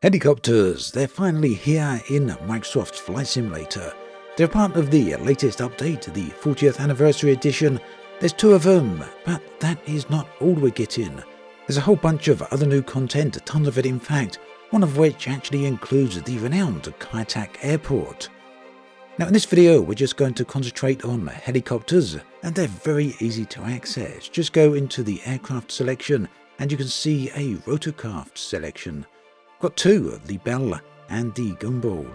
Helicopters, they're finally here in Microsoft Flight Simulator. They're part of the latest update, the 40th anniversary edition. There's 2 of them, but that is not all we're getting. There's a whole bunch of other new content, tons of it in fact, one of which actually includes the renowned Kai Tak Airport. Now in this video we're just going to concentrate on helicopters, and they're very easy to access. Just go into the aircraft selection and you can see a rotorcraft selection. Got 2, the Bell and the Guimbal.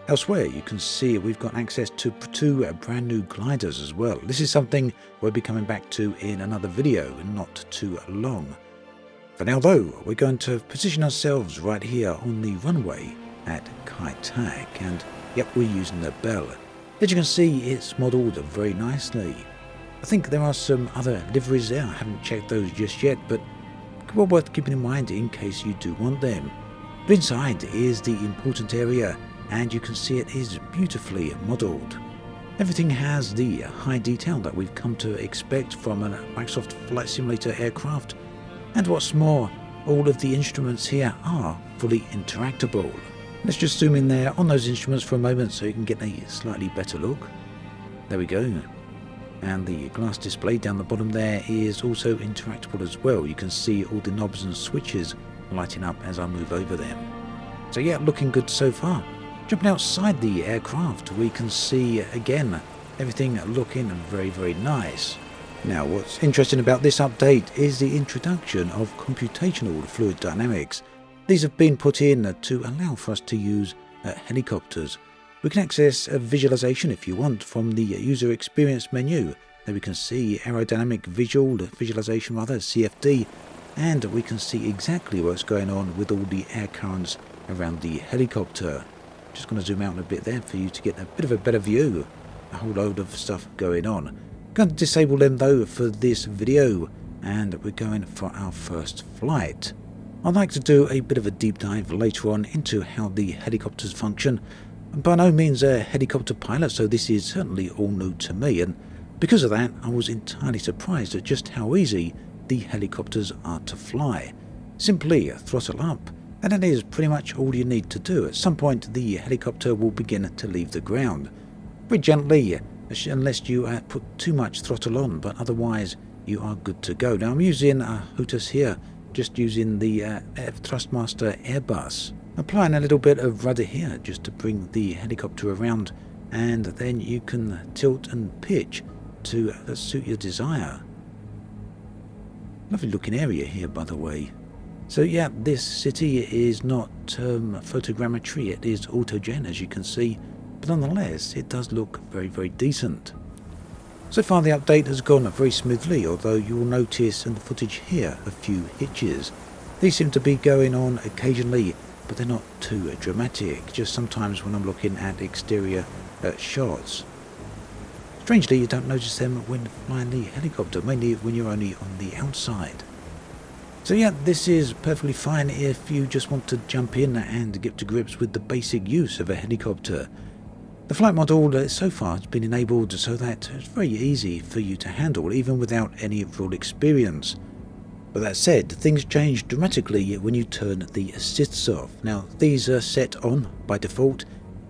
Elsewhere you can see we've got access to 2 brand new gliders as well. This is something we'll be coming back to in another video, not too long. For now though, we're going to position ourselves right here on the runway at Kai Tak, and yep, we're using the Bell. As you can see, it's modelled very nicely. I think there are some other liveries there, I haven't checked those just yet, but well worth keeping in mind in case you do want them. But inside is the important area, and you can see it is beautifully modelled. Everything has the high detail that we've come to expect from a Microsoft Flight Simulator aircraft, and what's more, all of the instruments here are fully interactable. Let's just zoom in there on those instruments for a moment so you can get a slightly better look. There we go. And the glass display down the bottom there is also interactable as well. You can see all the knobs and switches lighting up as I move over them. So yeah, looking good so far. Jumping outside the aircraft, we can see again everything looking very nice. Now what's interesting about this update is the introduction of computational fluid dynamics. These have been put in to allow for us to use helicopters. We can access a visualization if you want from the user experience menu. There we can see aerodynamic visualization CFD, and we can see exactly what's going on with all the air currents around the helicopter. Just going to zoom out a bit there for you to get a bit of a better view. A whole load of stuff going on. Going to disable them though for this video, and we're going for our first flight. I'd like to do a bit of a deep dive later on into how the helicopters function. I'm by no means a helicopter pilot, so this is certainly all new to me, and because of that I was entirely surprised at just how easy the helicopters are to fly. Simply throttle up, and that is pretty much all you need to do. At some point the helicopter will begin to leave the ground. Very gently, unless you put too much throttle on, but otherwise you are good to go. Now I'm using a Hotus here, just using the Thrustmaster Airbus. Applying a little bit of rudder here just to bring the helicopter around, and then you can tilt and pitch to suit your desire. Lovely looking area here, by the way. So yeah, this city is not photogrammetry, it is autogen as you can see, but nonetheless it does look very decent. So far the update has gone very smoothly, although you will notice in the footage here a few hitches. These seem to be going on occasionally, but they're not too dramatic, just sometimes when I'm looking at exterior shots. Strangely, you don't notice them when flying the helicopter, mainly when you're only on the outside. So yeah, this is perfectly fine if you just want to jump in and get to grips with the basic use of a helicopter. The flight model so far has been enabled so that it's very easy for you to handle, even without any real experience. But that said, things change dramatically when you turn the assists off. Now these are set on by default,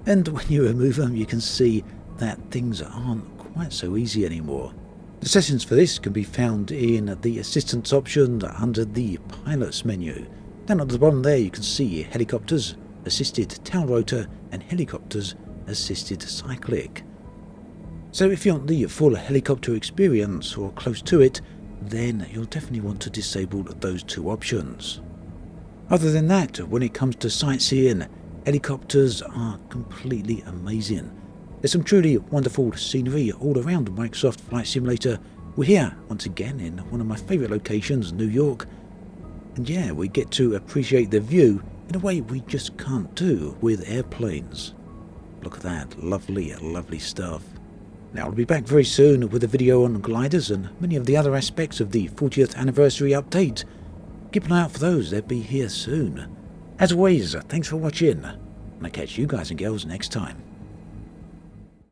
and when you remove them you can see that things aren't quite so easy anymore. The settings for this can be found in the assistance option under the pilots menu. Down at the bottom there you can see helicopters, assisted tail rotor, and helicopters assisted cyclic. So if you want the full helicopter experience or close to it, then you'll definitely want to disable those 2 options. Other than that, when it comes to sightseeing, helicopters are completely amazing. There's some truly wonderful scenery all around Microsoft Flight Simulator. We're here once again in one of my favourite locations, New York, and yeah, we get to appreciate the view in a way we just can't do with airplanes. Look at that, lovely stuff. Now I'll be back very soon with a video on gliders and many of the other aspects of the 40th anniversary update. Keep an eye out for those, they'll be here soon. As always, thanks for watching, and I'll catch you guys and girls next time.